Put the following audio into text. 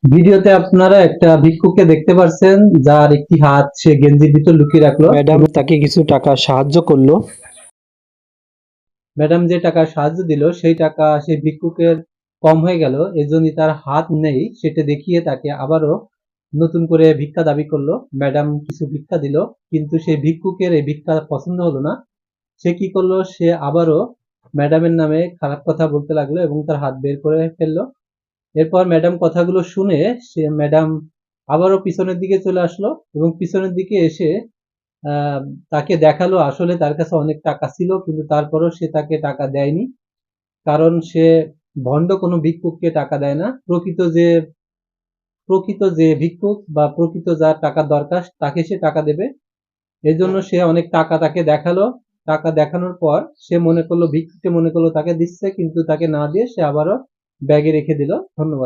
ভিডিওতে আপনারা একটা ভিক্ষুককে দেখতে পাচ্ছেন, যার একটি হাত সে গেঞ্জির ভিতর লুকিয়ে রাখলো। ম্যাডাম তাকে কিছু টাকা সাহায্য করলো। ম্যাডাম যে টাকা সাহায্য দিল সেই টাকা সেই ভিক্ষুকের কম হয়ে গেল, এজন্য তার হাত নেই সেটা দেখিয়ে তাকে আবারও নতুন করে ভিক্ষা দাবি করলো। ম্যাডাম কিছু ভিক্ষা দিল, কিন্তু সেই ভিক্ষুকের এই ভিক্ষা পছন্দ হলো না। সে কি করলো, সে আবারও ম্যাডামের নামে খারাপ কথা বলতে লাগলো এবং তার হাত বের করে ফেললো। এরপর ম্যাডাম কথাগুলো শুনে ম্যাডাম আবারও পিছনের দিকে চলে আসলো এবং পিছনের দিকে এসে আহ, তাকে দেখালো আসলে তার কাছে অনেক টাকা ছিল, কিন্তু তারপরও সে তাকে টাকা দেয়নি। কারণ সে ভণ্ড কোনো ভিক্ষুককে টাকা দেয় না। প্রকৃত যে ভিক্ষুক বা প্রকৃত যার টাকা দরকার তাকে সে টাকা দেবে। এই জন্য সে অনেক টাকা তাকে দেখালো। টাকা দেখানোর পর সে মনে করলো, ভিক্ষুককে মনে করলো তাকে দিচ্ছে, কিন্তু তাকে না দিয়ে সে আবারও ব্যাগে রেখে দিল। ধন্যবাদ।